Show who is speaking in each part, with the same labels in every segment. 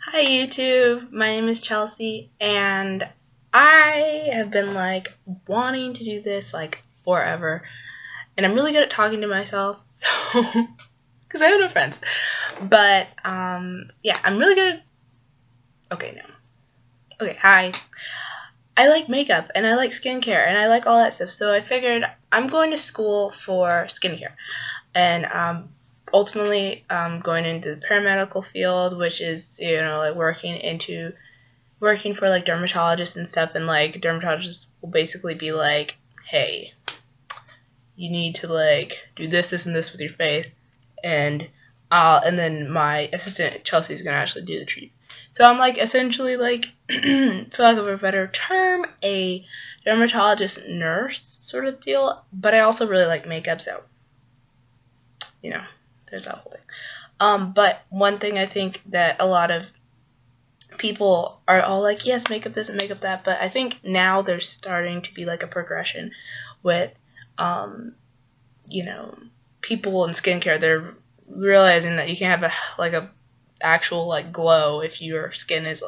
Speaker 1: Hi YouTube, my name is Chelsea, and I have been wanting to do this forever, and I'm really good at talking to myself, so because I have no friends. But yeah, I'm really good at. Hi. I like makeup and I like skincare and I like all that stuff, so I figured I'm going to school for skincare, and ultimately going into the paramedical field, which is working for dermatologists and stuff, and dermatologists will basically be like, hey, you need to do this and this with your face, and then my assistant Chelsea is gonna actually do the treatment. So I'm essentially for lack of a better term, a dermatologist nurse sort of deal, but I also really like makeup, so there's that whole thing. But one thing I think that a lot of people are all like, yes, makeup this and makeup that, but I think now there's starting to be a progression with, people in skincare. They're realizing that you can have a actual glow if your skin is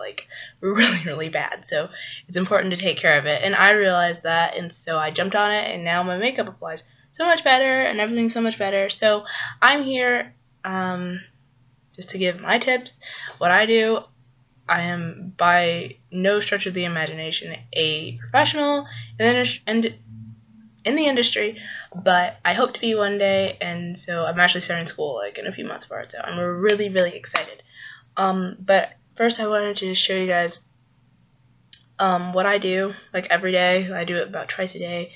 Speaker 1: really, really bad. So it's important to take care of it, and I realized that, and so I jumped on it, and now my makeup applies so much better and everything's so much better. So I'm here just to give my tips, what I do. I am by no stretch of the imagination a professional in the industry, but I hope to be one day, and so I'm actually starting school in a few months for it, so I'm really, really excited. But first I wanted to show you guys what I do every day. I do it about twice a day,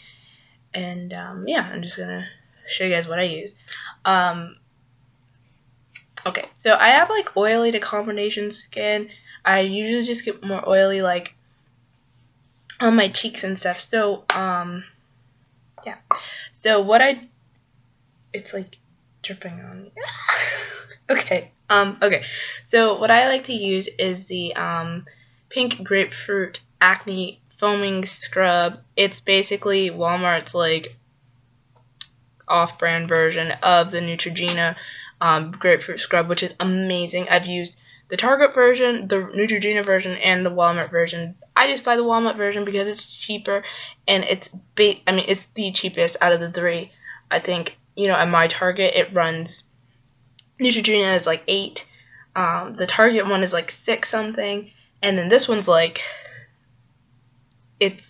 Speaker 1: and yeah, I'm just gonna show you guys what I use. Okay, so I have oily to combination skin. I usually just get more oily on my cheeks and stuff. So yeah. So it's dripping on me. Okay. Okay. So what I like to use is the pink grapefruit acne foaming scrub. It's basically Walmart's off-brand version of the Neutrogena grapefruit scrub, which is amazing. I've used the Target version, the Neutrogena version, and the Walmart version. I just buy the Walmart version because it's cheaper, and it's the cheapest out of the three. I think, at my Target it runs, Neutrogena is $8, the Target one is $6 something, and then this one's it's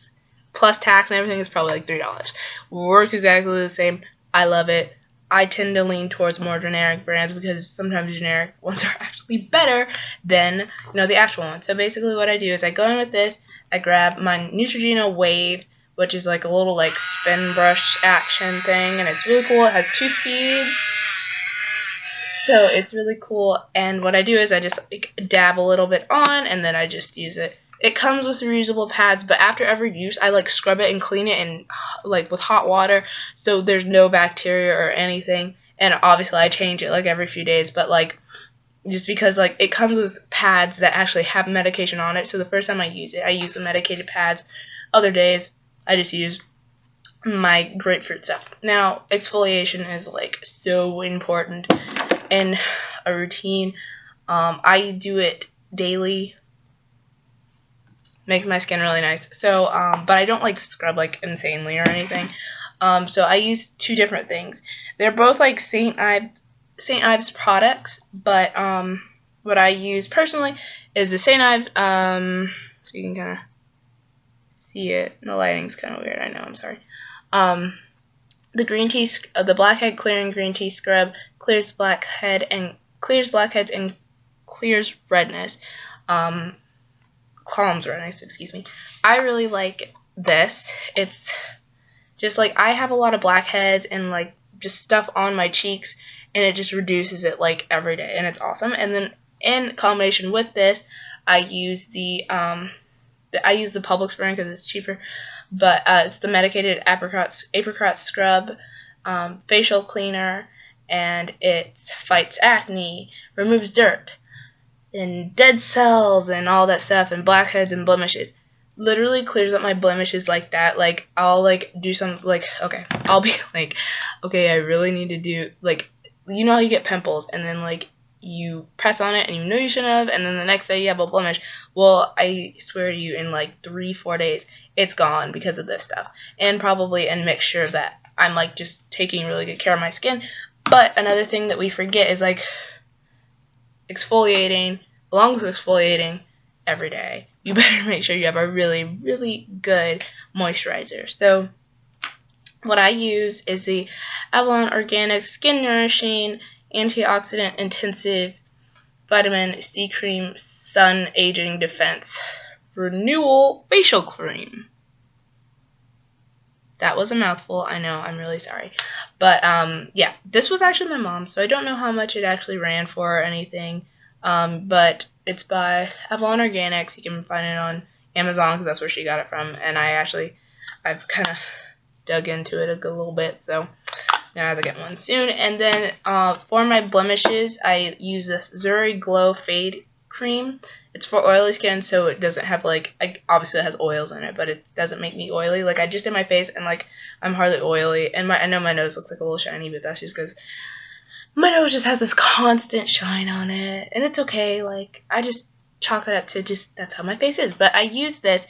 Speaker 1: plus tax and everything is probably $3. Works exactly the same. I love it. I tend to lean towards more generic brands because sometimes generic ones are actually better than the actual one. So basically what I do is I go in with this, I grab my Neutrogena Wave, which is a little spin brush action thing, and it's really cool. It has 2 speeds, so it's really cool. And what I do is I just dab a little bit on, and then I just use it. It comes with reusable pads, but after every use, I scrub it and clean it and with hot water, so there's no bacteria or anything. And obviously, I change it every few days, but just because it comes with pads that actually have medication on it. So the first time I use it, I use the medicated pads. Other days, I just use my grapefruit stuff. Now, exfoliation is so important in a routine. I do it daily. Makes my skin really nice. So, but I don't scrub insanely or anything. So I use 2 different things. They're both St. Ives products, but what I use personally is the St. Ives. So you can kind of see it. The lighting's kind of weird. I know. I'm sorry. The green tea, the blackhead clearing green tea scrub clears blackheads and clears redness. Calms redness, excuse me. I really like this. It's just I have a lot of blackheads and just stuff on my cheeks, and it just reduces it every day, and it's awesome. And then in combination with this, I use the Publix brand because it's cheaper, but it's the medicated apricot scrub facial cleaner, and it fights acne, removes dirt and dead cells and all that stuff, and blackheads and blemishes. Literally clears up my blemishes like that. I'll do some okay, I'll be okay, I really need to do how you get pimples, and then you press on it and you know you shouldn't have, and then the next day you have a blemish. Well, I swear to you, in like 3-4 days, it's gone because of this stuff, and probably a mixture of that. I'm like just taking really good care of my skin. But another thing that we forget is like exfoliating. Along with exfoliating every day, you better make sure you have a really, really good moisturizer. So what I use is the Avalon Organic Skin Nourishing Antioxidant Intensive Vitamin C Cream Sun Aging Defense Renewal Facial Cream. That was a mouthful, I know, I'm really sorry. But, yeah, this was actually my mom's, so I don't know how much it actually ran for or anything. But it's by Avalon Organics. You can find it on Amazon because that's where she got it from. And I've kind of dug into it a little bit, so now I have to get one soon. And then for my blemishes, I use this Zuri Glow Fade Cream. It's for oily skin, so it doesn't have like, obviously it has oils in it, but it doesn't make me oily. Like I just did my face and like I'm hardly oily, and I know my nose looks like a little shiny, but that's just because my nose just has this constant shine on it, and it's okay. Like I just chalk it up to just that's how my face is. But I use this.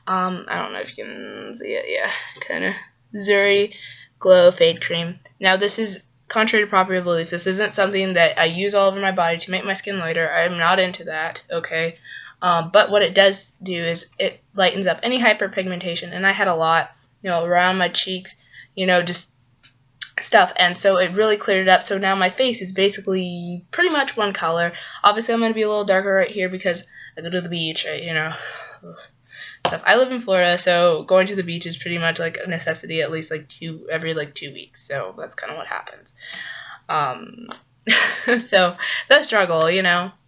Speaker 1: I don't know if you can see it. Yeah, kind of Zuri Glow Fade Cream. Now this is contrary to popular belief. This isn't something that I use all over my body to make my skin lighter. I'm not into that. Okay. But what it does do is it lightens up any hyperpigmentation, and I had a lot, around my cheeks, just stuff, and so it really cleared it up. So now my face is basically pretty much one color. Obviously I'm going to be a little darker right here because I go to the beach, stuff. I live in Florida, so going to the beach is pretty much like a necessity, at least like every 2 weeks. So that's kind of what happens. So that struggle,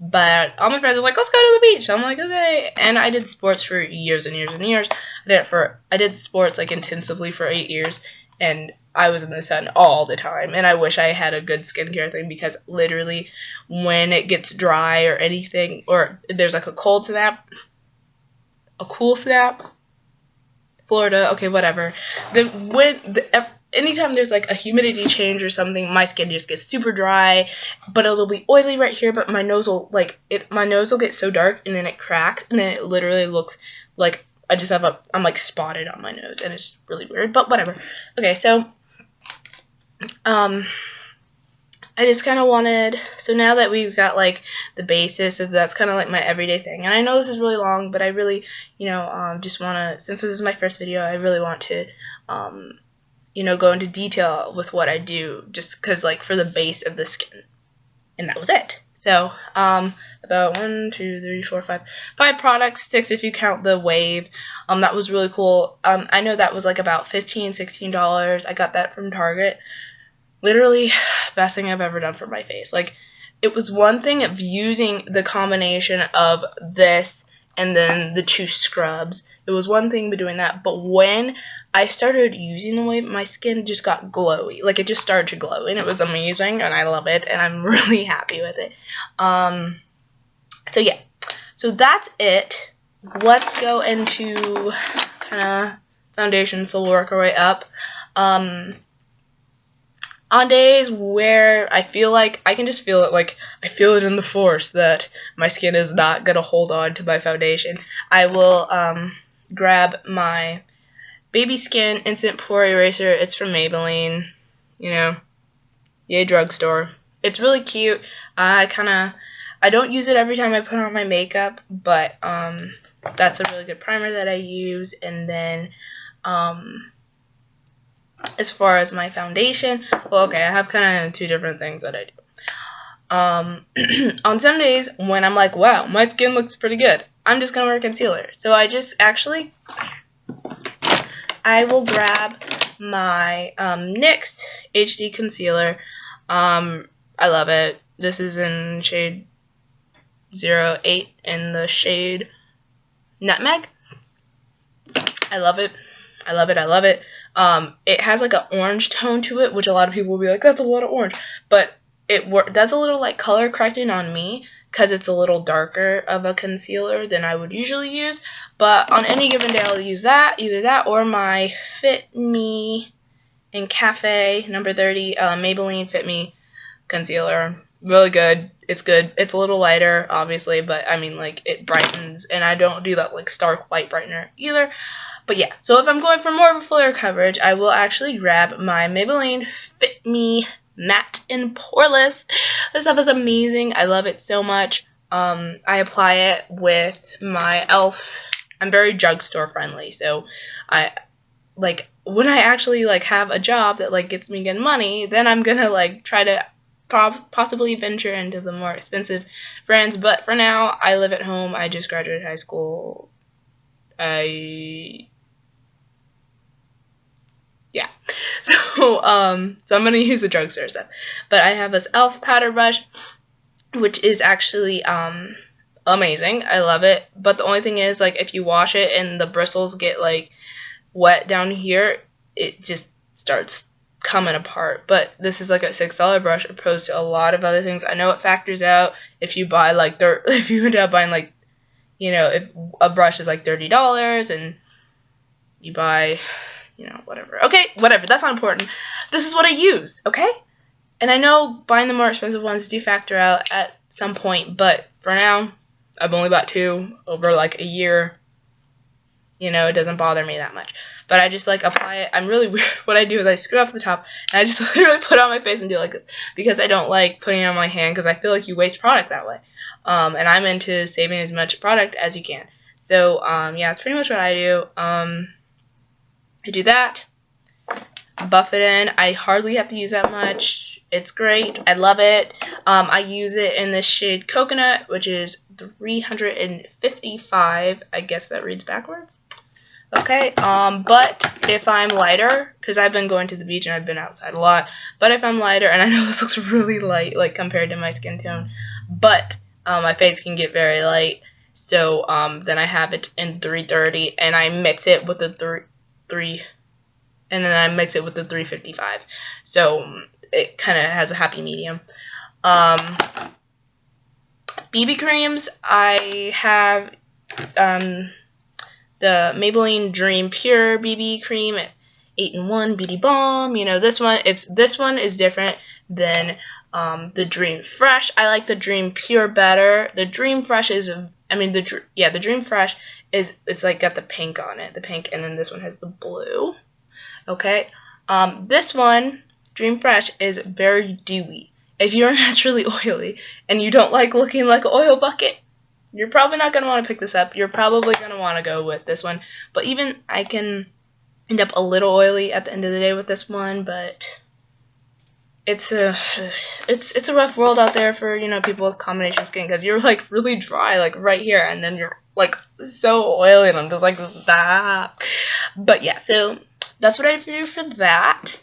Speaker 1: but all my friends are like, let's go to the beach. I'm like, okay. And I did sports for years and years and years. I did sports like intensively for 8 years, and I was in the sun all the time. And I wish I had a good skincare thing, because literally when it gets dry or anything, or there's like a cold snap, a cool snap, Florida, okay, whatever. Anytime there's like a humidity change or something, my skin just gets super dry, but it'll be oily right here. But my nose will get so dark, and then it cracks, and then it literally looks like I'm like spotted on my nose, and it's really weird. But whatever. Okay, so I just kind of wanted, so now that we've got like the basis of that's kind of like my everyday thing, and I know this is really long, but I really, just want to, since this is my first video, I really want to, go into detail with what I do, just because like for the base of the skin, and that was it. So, about 5 products, 6 if you count the wave. That was really cool. I know that was like about $15-16. I got that from Target. Literally, best thing I've ever done for my face. Like, it was one thing of using the combination of this and then the 2 scrubs. It was one thing doing that, but when I started using the wave, my skin just got glowy. Like, it just started to glow, and it was amazing, and I love it, and I'm really happy with it. So yeah. So that's it. Let's go into kind of foundation, so we'll work our way up. On days where I feel like I can just feel it, like I feel it in the force that my skin is not going to hold on to my foundation, I will grab my Baby Skin Instant Pore Eraser. It's from Maybelline, yay drugstore. It's really cute. I don't use it every time I put on my makeup, but that's a really good primer that I use. And then as far as my foundation, well, okay, I have kind of 2 different things that I do. On some days when I'm like, wow, my skin looks pretty good, I'm just going to wear concealer. So I will grab my NYX HD concealer. I love it. This is in shade 08 in the shade Nutmeg. I love it. I love it. I love it. It has like an orange tone to it, which a lot of people will be like, that's a lot of orange. But that's a little like color correcting on me, because it's a little darker of a concealer than I would usually use. But on any given day, I'll use that, either that or my Fit Me in Cafe No. 30 Maybelline Fit Me concealer. Really good. it's good. It's a little lighter, obviously, but I mean, like, it brightens, and I don't do that, like, stark white brightener either. But yeah, so if I'm going for more of a fuller coverage, I will actually grab my Maybelline Fit Me Matte and Poreless. This stuff is amazing. I love it so much. I apply it with my e.l.f. I'm very drugstore friendly, so I, like, when I actually, like, have a job that, like, gets me good money, then I'm gonna, like, try to possibly venture into the more expensive brands. But for now, I live at home. I just graduated high school. Yeah. So I'm gonna use the drugstore stuff. But I have this e.l.f. powder brush, which is actually amazing. I love it. But the only thing is, like, if you wash it and the bristles get, like, wet down here, it just starts coming apart. But this is like a $6 brush opposed to a lot of other things. I know it factors out if you buy, like, if you end up buying, like, you know, if a brush is like $30 and you buy, you know, whatever. Okay, whatever. That's not important. This is what I use, okay? And I know buying the more expensive ones do factor out at some point, but for now, I've only bought 2 over, like, a year. You know, it doesn't bother me that much. But I just, like, apply it. I'm really weird. What I do is I screw off the top, and I just literally put it on my face and do it like this, because I don't like putting it on my hand, because I feel like you waste product that way. And I'm into saving as much product as you can. So, yeah, that's pretty much what I do. I do that. Buff it in. I hardly have to use that much. It's great. I love it. I use it in the shade Coconut, which is 355. I guess that reads backwards. Okay, but if I'm lighter, because I've been going to the beach and I've been outside a lot, but if I'm lighter, and I know this looks really light, like, compared to my skin tone, but my face can get very light, so then I have it in 330, and I mix it with the 355, so it kind of has a happy medium. BB creams, I have the Maybelline Dream Pure BB cream, 8-in-1 Beauty Balm. You know, this one is different than the Dream Fresh. I like the Dream Pure better. The Dream Fresh is, the Dream Fresh is, it's like got the pink on it, the pink, and then this one has the blue. Okay, this one, Dream Fresh, is very dewy. If you're naturally oily and you don't like looking like an oil bucket, you're probably not going to want to pick this up. You're probably going to want to go with this one. But even I can end up a little oily at the end of the day with this one, but it's a rough world out there for, you know, people with combination skin, because you're, like, really dry, like, right here, and then you're, like, so oily, and I'm just like, stop. But yeah, so that's what I do for that.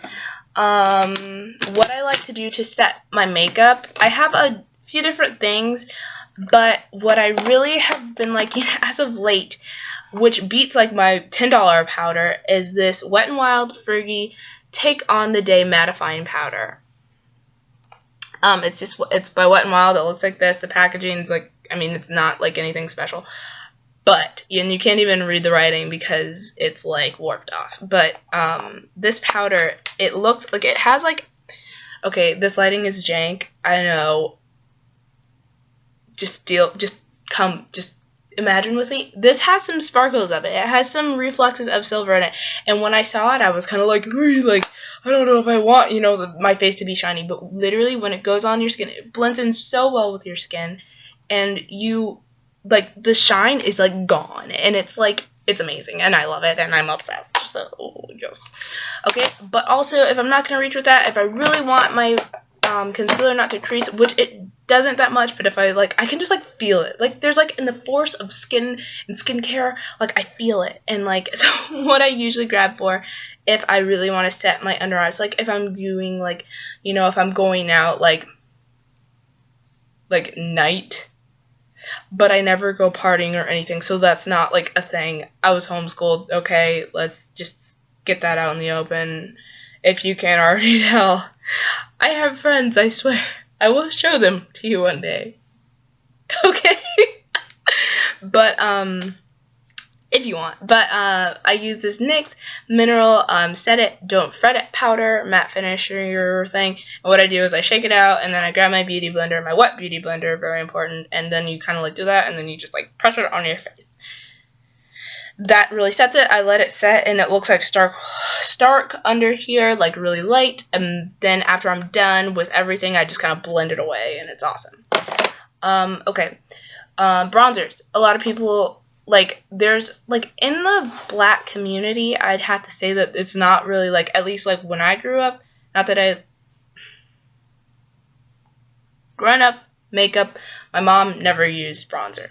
Speaker 1: What I like to do to set my makeup, I have a few different things. But what I really have been liking as of late, which beats, like, my $10 powder, is this Wet n Wild Fergie Take on the Day Mattifying Powder. It's by Wet n Wild. It looks like this. The packaging's, like, I mean, it's not, like, anything special. But, and you can't even read the writing because it's, like, warped off. But, this powder, it looks, like, it has, like, okay, this lighting is jank. I know. Just imagine with me. This has some sparkles of it. It has some reflexes of silver in it. And when I saw it, I was kind of like, I don't know if I want, you know, my face to be shiny. But literally, when it goes on your skin, it blends in so well with your skin. And you, like, the shine is, like, gone. And it's, like, it's amazing. And I love it. And I'm obsessed. So, yes. Okay, but also, if I'm not going to reach with that, if I really want my concealer not to crease, which it doesn't that much, but if I, like, I can just, like, feel it. Like, there's, like, in the force of skin and skincare, like, I feel it. And, like, so what I usually grab for if I really want to set my under eyes, like, if I'm doing, like, you know, if I'm going out, like night, but I never go partying or anything, so that's not, like, a thing. I was homeschooled, okay, let's just get that out in the open. If you can't already tell, I have friends, I swear. I will show them to you one day. Okay? But, if you want. But, I use this NYX Mineral Set It, Don't Fret It powder matte finisher thing. And what I do is I shake it out, and then I grab my beauty blender, my wet beauty blender, very important, and then you kind of like do that, and then you just like press it on your face. That really sets it. I let it set, and it looks like stark under here, like really light. And then after I'm done with everything, I just kind of blend it away, and it's awesome. Okay. Bronzers. A lot of people, like, there's, like, in the black community, I'd have to say that it's not really, like, at least, like, when I grew up, not that I, growing up, makeup, my mom never used bronzer.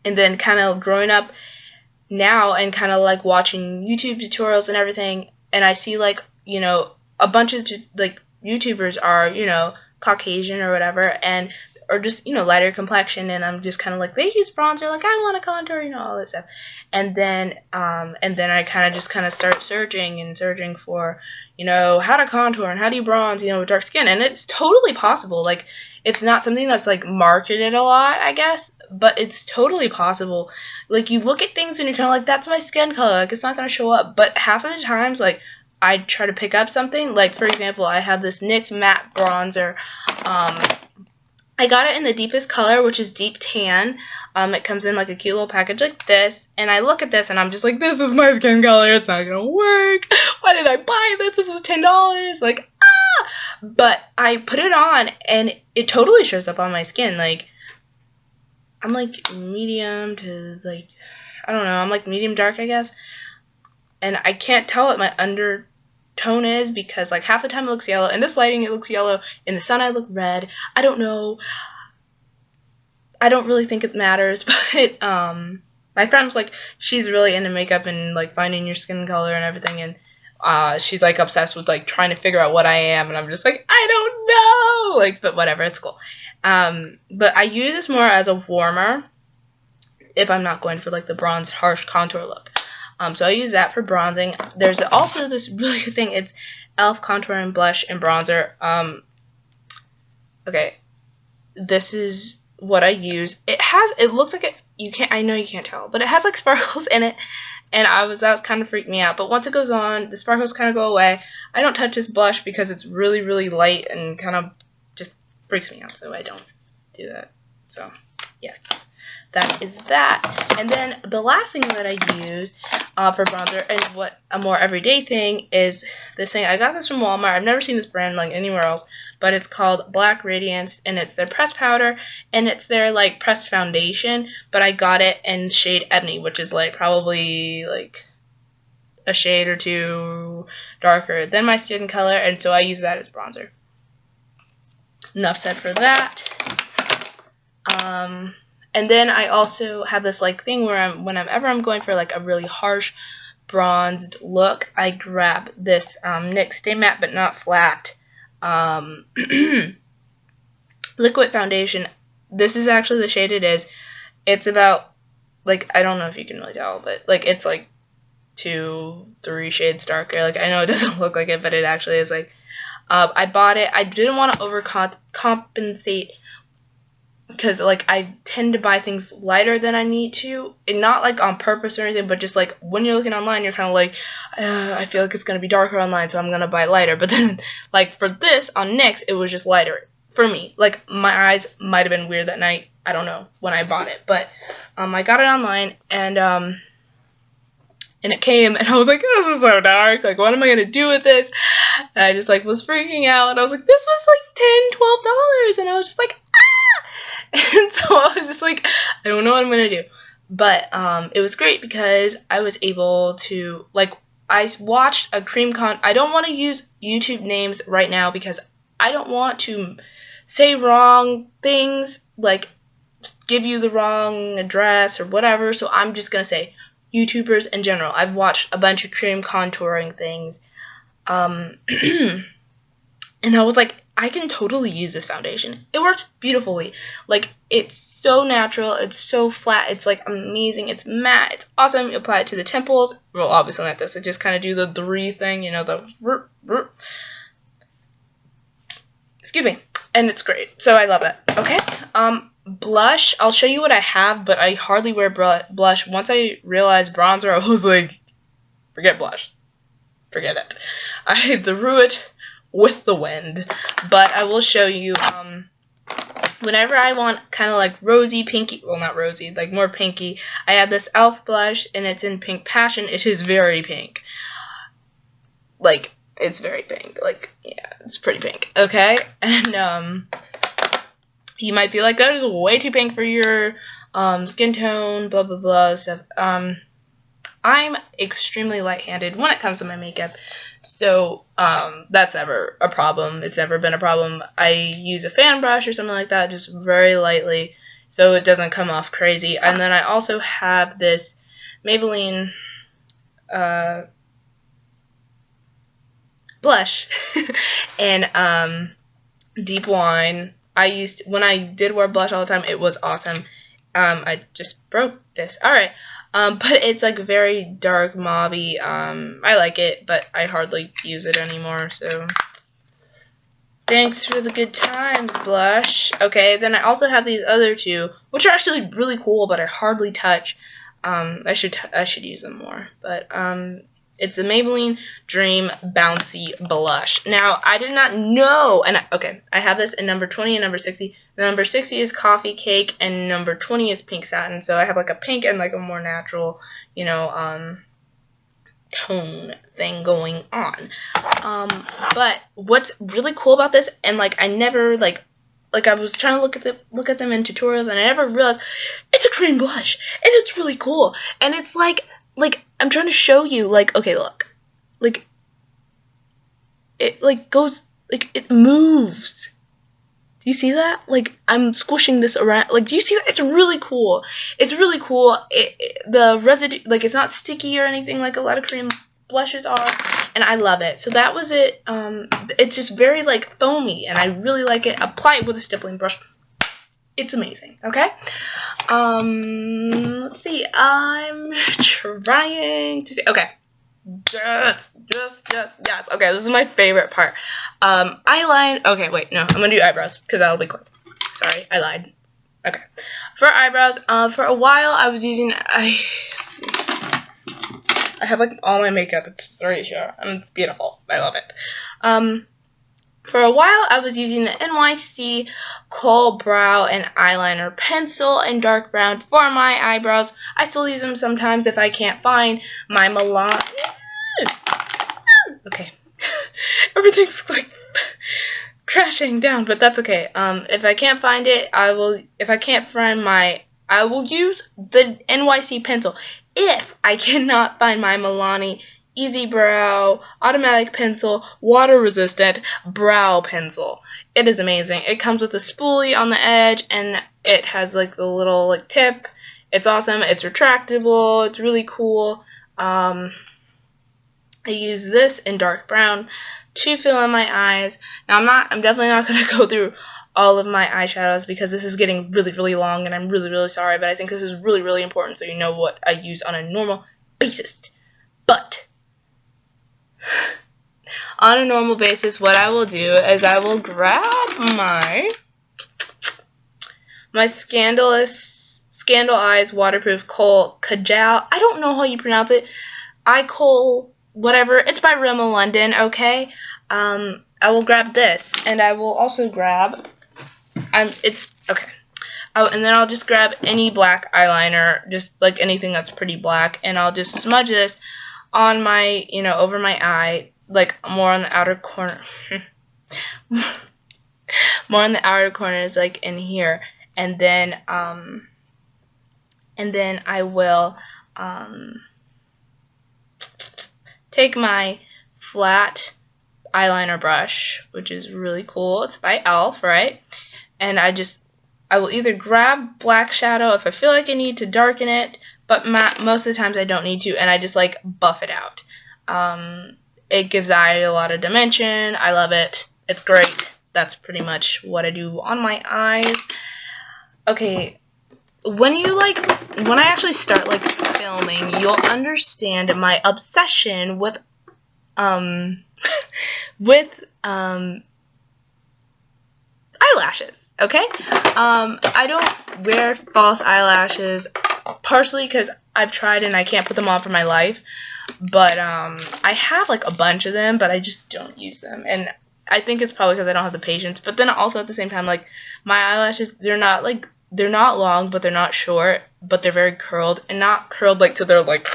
Speaker 1: And then kind of growing up now and kind of like watching YouTube tutorials and everything, and I see like, you know, a bunch of like YouTubers are, you know, Caucasian or whatever, and or just, you know, lighter complexion, and I'm just kind of like, they use bronzer, like I want to contour, you know, all this stuff. And then I kind of start searching for, you know, how to contour and how do you bronze, you know, with dark skin, and it's totally possible. Like, it's not something that's like marketed a lot, I guess, but it's totally possible. Like, you look at things and you're kind of like, that's my skin color, like it's not gonna show up. But half of the times, like, I try to pick up something. Like, for example, I have this NYX matte bronzer. I got it in the deepest color, which is deep tan. It comes in like a cute little package like this, and I look at this and I'm just like, this is my skin color, it's not gonna work. Why did I buy this? This was $10. Like, ah! But I put it on and it totally shows up on my skin. Like, I'm like medium to like, I don't know, I'm like medium dark, I guess. And I can't tell what my undertone is because like half the time it looks yellow. In this lighting it looks yellow. In the sun I look red. I don't know. I don't really think it matters, but my friend was like, she's really into makeup and like finding your skin color and everything, and she's like obsessed with like trying to figure out what I am, and I'm just like, I don't know, like, but whatever, it's cool. But I use this more as a warmer if I'm not going for like the bronzed harsh contour look. So I use that for bronzing. There's also this really good thing. It's e.l.f. contour and blush and bronzer. Okay, this is what I use. It looks like I know you can't tell, but it has like sparkles in it, and that was kind of freaked me out. But once it goes on, the sparkles kind of go away. I don't touch this blush because it's really, really light and kind of just freaks me out, so I don't do that. So, yes. That is that. And then the last thing that I use for bronzer, and what a more everyday thing, is this thing. I got this from Walmart. I've never seen this brand like anywhere else, but it's called Black Radiance, and it's their pressed powder, and it's their like pressed foundation, but I got it in shade Ebony, which is like probably like a shade or two darker than my skin color, and so I use that as bronzer. Enough said for that. And then I also have this like thing where whenever I'm going for like a really harsh bronzed look, I grab this NYX Stay Matte But Not Flat liquid foundation. This is actually the shade it is. It's about, like, I don't know if you can really tell, but like it's like 2-3 shades darker. Like, I know it doesn't look like it, but it actually is. Like, I bought it. I didn't want to overcompensate, because like I tend to buy things lighter than I need to, and not like on purpose or anything, but just like when you're looking online, you're kind of like, I feel like it's gonna be darker online, so I'm gonna buy lighter. But then, like for this on NYX, it was just lighter for me. Like, my eyes might have been weird that night. I don't know when I bought it, but I got it online, and it came, and I was like, this is so dark. Like, what am I gonna do with this? And I just like was freaking out, and I was like, this was like $10, $12, and I was just like, and so I was just like, I don't know what I'm gonna do. But it was great because I was able to, like, I watched a cream I don't want to use YouTube names right now because I don't want to say wrong things, like give you the wrong address or whatever. So I'm just gonna say YouTubers in general. I've watched a bunch of cream contouring things, and I was like, I can totally use this foundation. It works beautifully. Like, it's so natural. It's so flat. It's, like, amazing. It's matte. It's awesome. You apply it to the temples. Well, obviously not this. I just kind of do the three thing, you know, the... Excuse me. And it's great. So I love it. Okay. Blush. I'll show you what I have, but I hardly wear blush. Once I realized bronzer, I was like, forget blush. forget it. I threw it with the wind. But I will show you, whenever I want kind of like rosy, pinky, well, not rosy, like more pinky, I have this e.l.f. blush, and it's in Pink Passion. It is very pink. Like, it's very pink. Like, yeah, it's pretty pink. Okay? And, you might be like, that is way too pink for your, skin tone, blah, blah, blah, stuff. I'm extremely light-handed when it comes to my makeup. So, that's never a problem. It's never been a problem. I use a fan brush or something like that, just very lightly, so it doesn't come off crazy. And then I also have this Maybelline, blush, and, Deep Wine. When I did wear blush all the time, it was awesome. I just broke this. Alright. But it's like very dark mauve-y. I like it, but I hardly use it anymore, so thanks for the good times, blush. Okay, then I also have these other two, which are actually really cool, but I hardly touch. I should use them more. But it's the Maybelline Dream Bouncy Blush. Now, I did not know, and I have this in number 20 and number 60. The number 60 is Coffee Cake, and number 20 is Pink Satin. So I have like a pink and like a more natural, you know, tone thing going on. But what's really cool about this, and like I never like I was trying to look at them in tutorials, and I never realized it's a cream blush, and it's really cool, and it's like I'm trying to show you, like, okay, look, like it like goes, like it moves. Do you see that? Like, I'm squishing this around. Like, do you see that? It's really cool. It's really cool. The residue, like, it's not sticky or anything like a lot of cream blushes are, and I love it. So that was it. It's just very, like, foamy, and I really like it. Apply it with a stippling brush. It's amazing, okay? Let's see. I'm trying to see. Okay. Yes. Okay, this is my favorite part. Eyeline. Okay, wait, no, I'm gonna do eyebrows because that'll be quick. Sorry, I lied. Okay, for eyebrows, for a while I was using. I have like all my makeup. It's right here, and it's beautiful. I love it. For a while I was using the NYC Kohl Brow and Eyeliner Pencil in dark brown for my eyebrows. I still use them sometimes if I can't find my Milan. Okay, everything's like crashing down, but that's okay. If I can't find it, I will use the NYC pencil. If I cannot find my Milani Easy Brow Automatic Pencil Water Resistant Brow Pencil. It is amazing. It comes with a spoolie on the edge, and it has like the little like tip. It's awesome. It's retractable. It's really cool. I use this in dark brown to fill in my eyes. Now I'm definitely not going to go through all of my eyeshadows because this is getting really, really long, and I'm really, really sorry, but I think this is really, really important so you know what I use on a normal basis. But on a normal basis, what I will do is I will grab my Scandal Eyes Waterproof Kohl Kajal. I don't know how you pronounce it. Kohl, whatever. It's by Rimmel London, okay? I will grab this, and I will also grab, okay. Oh, and then I'll just grab any black eyeliner, just like anything that's pretty black, and I'll just smudge this on my, over my eye, like more on the outer corner. More on the outer corners, like in here. And then I will take my flat eyeliner brush, which is really cool. It's by e.l.f., right? And I will either grab black shadow if I feel like I need to darken it, but most of the times I don't need to, and I just like buff it out. It gives the eye a lot of dimension. I love it. It's great. That's pretty much what I do on my eyes. Okay, when I actually start like filming, you'll understand my obsession with eyelashes. Okay, I don't wear false eyelashes partially because I've tried and I can't put them on for my life. But I have like a bunch of them, but I just don't use them. And I think it's probably because I don't have the patience. But then also at the same time, like, my eyelashes, they're not long, but they're not short, but they're very curled, and not curled like to they're like,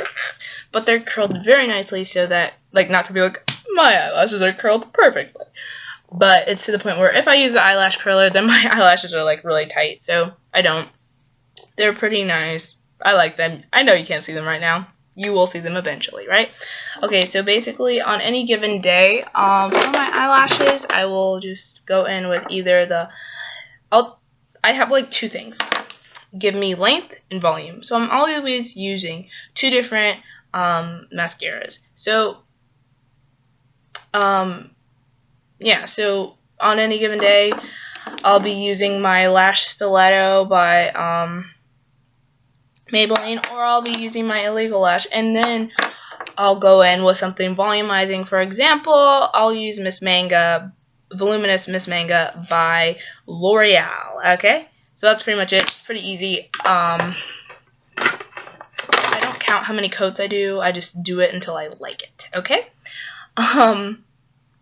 Speaker 1: but they're curled very nicely so that, like, not to be like, my eyelashes are curled perfectly. But it's to the point where if I use the eyelash curler, then my eyelashes are like really tight. So I don't. They're pretty nice. I like them. I know you can't see them right now. You will see them eventually, right? Okay, so basically on any given day, for my eyelashes, I will just go in with either the, I have like two things. Give me length and volume. So I'm always using two different mascaras. So, yeah, so on any given day, I'll be using my Lash Stiletto by Maybelline, or I'll be using my Illegal Lash, and then I'll go in with something volumizing. For example, I'll use Miss Manga, Voluminous Miss Manga by L'Oreal. Okay, so that's pretty much it. It's pretty easy. I don't count how many coats I do. I just do it until I like it. Okay.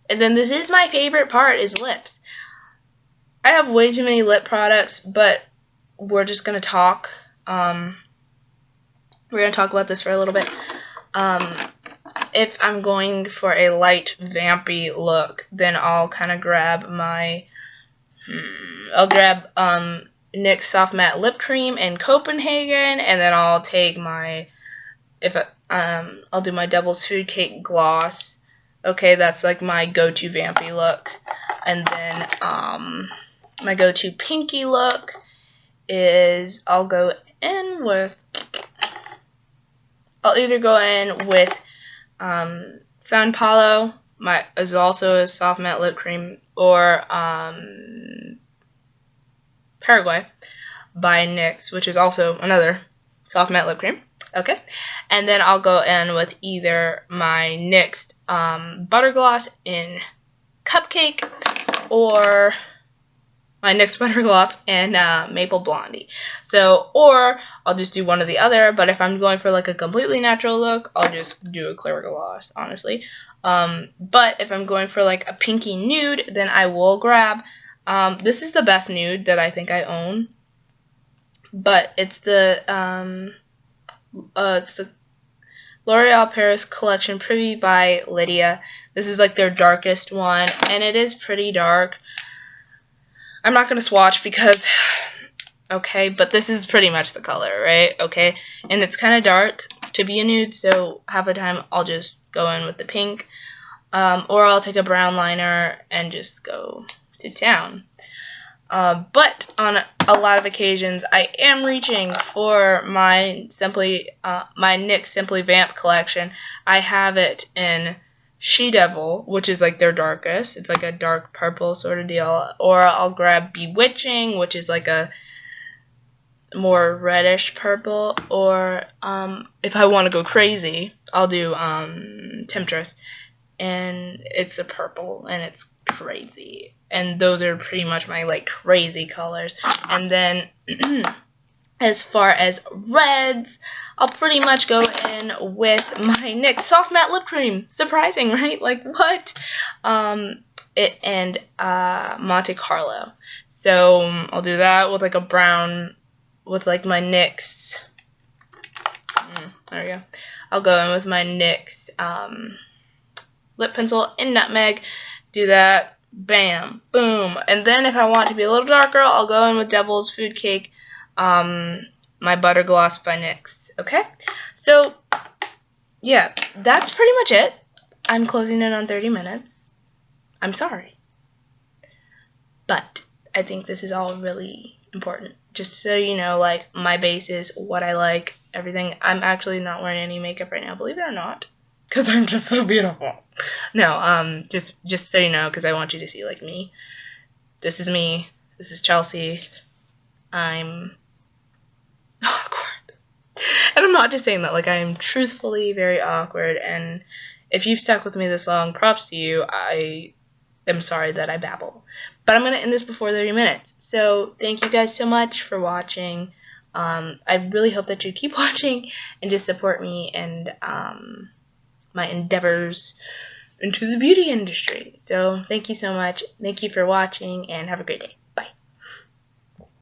Speaker 1: And then this is my favorite part, is lips. I have way too many lip products, but we're just gonna talk. We're going to talk about this for a little bit. If I'm going for a light, vampy look, then I'll kind of grab my, NYX Soft Matte Lip Cream in Copenhagen, and then I'll take my, I'll do my Devil's Food Cake Gloss. Okay, that's like my go-to vampy look. And then, my go-to pinky look is I'll either go in with San Paulo, is also a soft matte lip cream, or Paraguay by NYX, which is also another soft matte lip cream. Okay, and then I'll go in with either my NYX Butter Gloss in Cupcake, or my NYX Butter Gloss and Maple Blondie. So, or I'll just do one or the other, but if I'm going for like a completely natural look, I'll just do a clear gloss, honestly. But if I'm going for like a pinky nude, then I will grab, this is the best nude that I think I own, but it's the L'Oreal Paris Collection Privy by Lydia. This is like their darkest one, and it is pretty dark. I'm not going to swatch because, okay, but this is pretty much the color, right? Okay, and it's kind of dark to be a nude, so half the time I'll just go in with the pink, or I'll take a brown liner and just go to town. But on a lot of occasions, I am reaching for my NYX Simply Vamp collection. I have it in She Devil, which is like their darkest. It's like a dark purple sort of deal. Or I'll grab Bewitching, which is like a more reddish purple. Or if I want to go crazy, I'll do Temptress, and it's a purple and it's crazy. And those are pretty much my like crazy colors. And then as far as reds, I'll pretty much go in with my NYX Soft Matte Lip Cream. Surprising, right? Like, what? And Monte Carlo. So I'll do that with like a brown, with like my NYX. There we go. I'll go in with my NYX lip pencil in Nutmeg. Do that. Bam. Boom. And then if I want to be a little darker, I'll go in with Devil's Food Cake, my Butter Gloss by NYX. Okay? So, yeah, that's pretty much it. I'm closing in on 30 minutes. I'm sorry. But I think this is all really important. Just so you know, like, my base is what I like, everything. I'm actually not wearing any makeup right now, believe it or not, because I'm just so beautiful. No, just so you know, because I want you to see, like, me. This is me. This is Chelsea. I'm awkward. And I'm not just saying that, like, I am truthfully very awkward, and if you've stuck with me this long, props to you. I am sorry that I babble. But I'm going to end this before 30 minutes. So, thank you guys so much for watching. I really hope that you keep watching and just support me and my endeavors into the beauty industry. So thank you so much. Thank you for watching, and have a great day.